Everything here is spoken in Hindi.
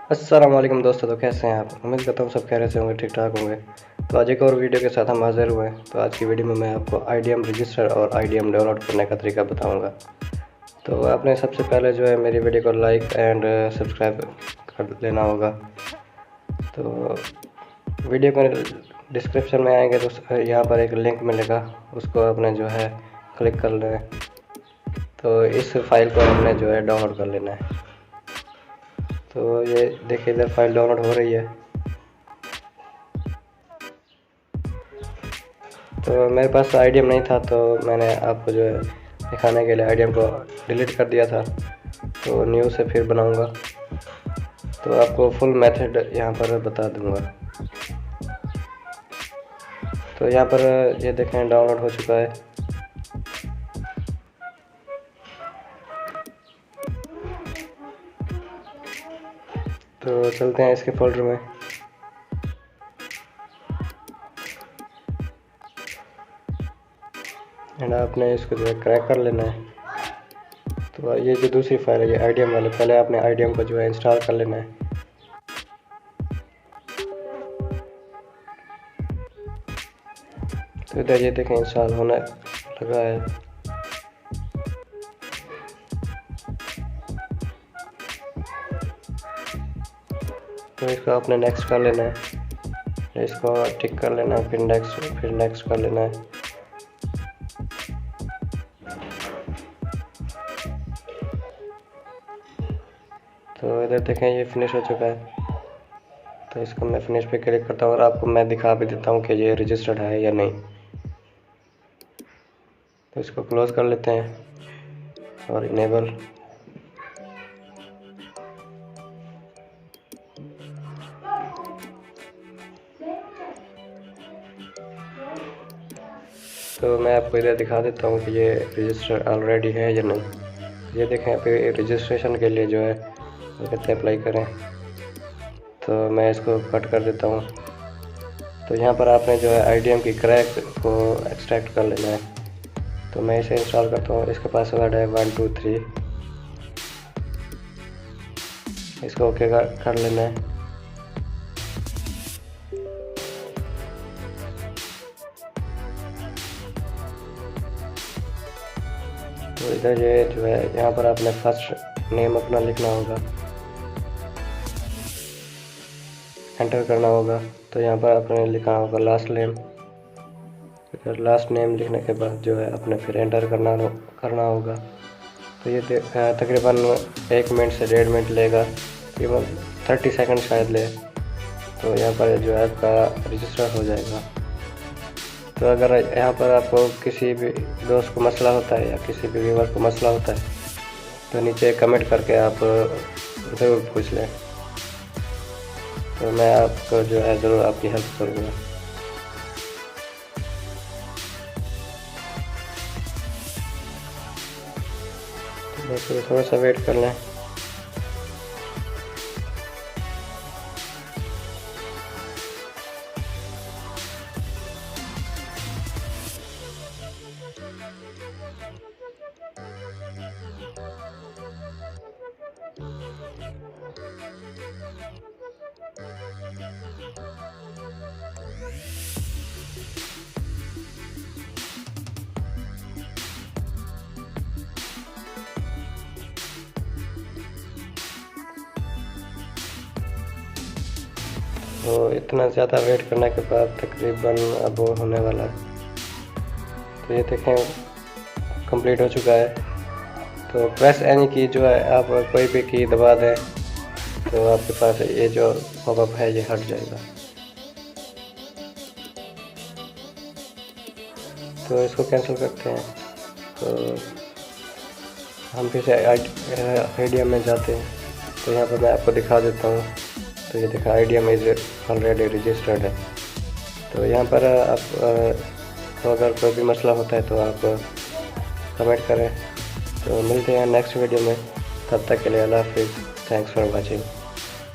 अस्सलाम वालेकुम दोस्तों, तो कैसे हैं आप। उम्मीद करता हूँ सब खैरियत से होंगे, ठीक ठाक होंगे। तो आज एक और वीडियो के साथ हम हाजिर हुए हैं। तो आज की वीडियो में मैं आपको IDM रजिस्टर और IDM डाउनलोड करने का तरीका बताऊंगा। तो आपने सबसे पहले जो है मेरी वीडियो को लाइक एंड सब्सक्राइब कर लेना होगा। तो वीडियो के डिस्क्रिप्शन में आएंगे तो यहाँ पर एक लिंक मिलेगा, उसको आपने जो है क्लिक कर लेना है। तो इस फाइल को हमने जो है डाउनलोड कर लेना है। तो ये देखिए इधर फाइल डाउनलोड हो रही है। तो मेरे पास IDM नहीं था, तो मैंने आपको जो है दिखाने के लिए IDM को डिलीट कर दिया था। तो न्यू से फिर बनाऊंगा, तो आपको फुल मेथड यहाँ पर बता दूंगा। तो यहाँ पर ये देखें डाउनलोड हो चुका है। तो चलते हैं इसके फोल्डर में। एंड आपने इसको जो है क्रैक कर लेना है। तो ये जो दूसरी फाइल है ये IDM वाले, पहले आपने IDM को जो है इंस्टॉल कर लेना है। तो इधर ये देखें इंस्टॉल होने लगा है। तो इसको आपने नेक्स्ट कर लेना है, इसको टिक कर लेना है, फिर नेक्स्ट कर लेना है। तो इधर देखें ये फिनिश हो चुका है। तो इसको मैं फिनिश पे क्लिक करता हूँ और आपको मैं दिखा भी देता हूँ कि ये रजिस्टर्ड है या नहीं। तो इसको क्लोज कर लेते हैं और इनेबल। तो मैं आपको इधर दिखा देता हूँ कि ये रजिस्टर ऑलरेडी है या नहीं। ये देखें यहाँ पे रजिस्ट्रेशन के लिए जो है वो कहते हैं अप्लाई करें। तो मैं इसको कट कर देता हूँ। तो यहाँ पर आपने जो है IDM की क्रैक को एक्सट्रैक्ट कर लेना है। तो मैं इसे इंस्टॉल करता हूँ। इसका पासवर्ड है 1 2 3। इसको ओके कर लेना है। तो इधर ये जो है यहाँ पर आपने फर्स्ट नेम अपना लिखना होगा, एंटर करना होगा। तो यहाँ पर आपने लिखा होगा लास्ट नेम। फिर लास्ट नेम लिखने के बाद जो है आपने फिर एंटर करना होगा। तो ये तकरीबन 1 मिनट से 1.5 मिनट लेगा, तकरीबन 30 सेकंड शायद ले। तो यहाँ पर जो है आपका रजिस्टर हो जाएगा। तो अगर यहाँ पर आपको किसी भी दोस्त को मसला होता है या किसी भी व्यूअर को मसला होता है तो नीचे कमेंट करके आप ज़रूर पूछ लें। तो मैं आपको जो है ज़रूर आपकी हेल्प करूँगा। तो बस थोड़ा सा वेट कर लें। तो इतना ज़्यादा वेट करने के बाद तकरीबन अब वो होने वाला है। तो ये देखें कंप्लीट हो चुका है। तो प्रेस एनी की जो है आप कोई भी की दबा दें तो आपके पास ये जो पॉपअप है ये हट जाएगा। तो इसको कैंसिल करते हैं। तो हम फिर से IDM में जाते हैं। तो यहाँ पर मैं आपको दिखा देता हूँ। तो ये देखा IDM इज ऑलरेडी रजिस्टर्ड है। तो यहाँ पर आप तो अगर कोई भी मसला होता है तो आप कमेंट करें। तो मिलते हैं नेक्स्ट वीडियो में, तब तक के लिए अल्लाह हाफिज़। Thanks for watching.